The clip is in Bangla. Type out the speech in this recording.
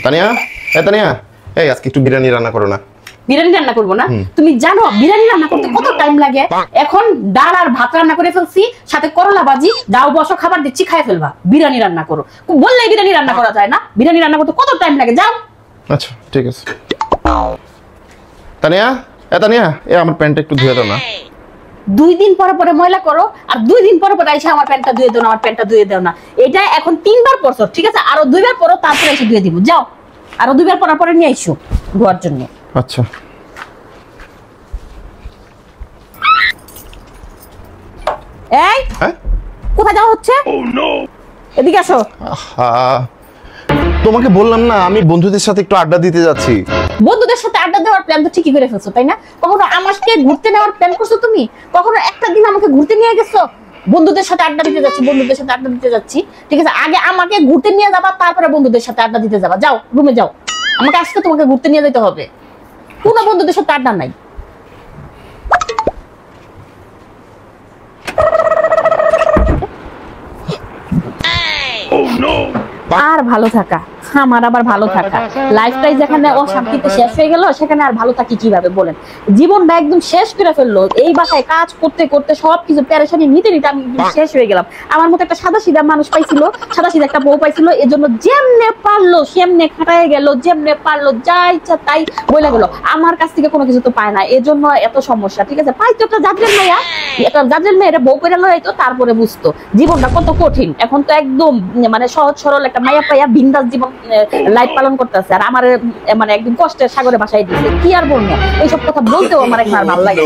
তানিয়া, তানিয়া, এই আজকে একটু বিরিয়ানি রান্না করো না। বিরিয়ানি রান্না করবো না? তুমি জানো বিরিয়ানি রান্না করতে কত টাইম লাগে? এখন ডাল আর ভাত রান্না করে ফেলছি, সাথে করলা ভাজি, দাও বসো খাবার দিচ্ছি, খাই ফেলবা। বিরিয়ানি রান্না করো বললে বিরিয়ানি রান্না করা যায় না? বিরিয়ানি রান্না করতে কত টাইম লাগে? যাও। আচ্ছা ঠিক আছে। তানিয়া, তানিয়া, আমার প্যান্টটা একটু ধুয়ে দাও না। 2 দিন পরে পরে ময়লা করো, আর 2 দিন পরে পরে এসে আমার প্যান্টটা ধুয়ে দাও না, আমার প্যান্টটা ধুয়ে দাও না। এটা এখন 3 বার পরছো, ঠিক আছে? আরো 2 বার পরো, তারপরে এসে ধুয়ে দিব। যাও, আরো 2 বার পরার পরে নিয়ে আইসো ধোয়ার জন্য। আচ্ছা। এই কোথায় যাওয়া হচ্ছে? এদিকে আসো। তোমাকে বললাম না আমি বন্ধুদের সাথে একটু আড্ডা দিতে যাচ্ছি। বন্ধুদের সাথে আড্ডা দেওয়ার প্ল্যান তো ঠিকই করে ফেলছো, তাই না? কখনো আমাকে ঘুরতে নেওয়ার প্ল্যান করছো তুমি? কখনো একটা দিন আমাকে ঘুরতে নিয়ে গেছো? বন্ধুদের সাথে আড্ডা দিতে যাচ্ছি, বন্ধুদের সাথে আড্ডা দিতে যাচ্ছি, ঠিক আছে? আগে আমাকে ঘুরতে নিয়ে যাবা, তারপরে বন্ধুদের সাথে আড্ডা দিতে যাবা। যাও রুমে যাও, আমাকে আজকে তোমাকে ঘুরতে নিয়ে যেতে হবে। কোনো বন্ধুদের সাথে আড্ডা নাই। আর ভালো থাকা, আমার আবার ভালো থাকা, লাইফটাই যেখানে অশান্তিতে শেষ হয়ে গেল, সেখানে আর ভালো থাকি কিভাবে বলেন? জীবনটা একদম শেষ করে ফেললো। এই বাসায় কাজ করতে করতে সবকিছু পেরেশানি নিতে নিতে আমি শেষ হয়ে গেলাম। আমার মতো একটা সাদা সিধা মানুষ পাইছিল, সাদা সিধা একটা বউ পাইছিল, এজন্য যেমনে পারলো সেমনে খাটায় গেল, যেমনে পারলো যা ইচ্ছা তাই বলে গেল। আমার কাছ থেকে কোনো কিছু তো পায় না, এজন্য এত সমস্যা, ঠিক আছে? পাইতো একটা জাজের মেয়া, একটা জাজের মেয়েরা বউ করে লড়াইতো, তারপরে বুঝতো জীবনটা কত কঠিন। এখন তো একদম মানে সহজ সরল একটা মায়া পাইয়া বিন্দাস জীবন লাইফ পালন করতেছে, আর আমার মানে একদম কষ্টের সাগরে ভাসাই দিচ্ছে। কি আর বলবো, এইসব কথা বলতেও আমার এখন আর ভালো লাগে।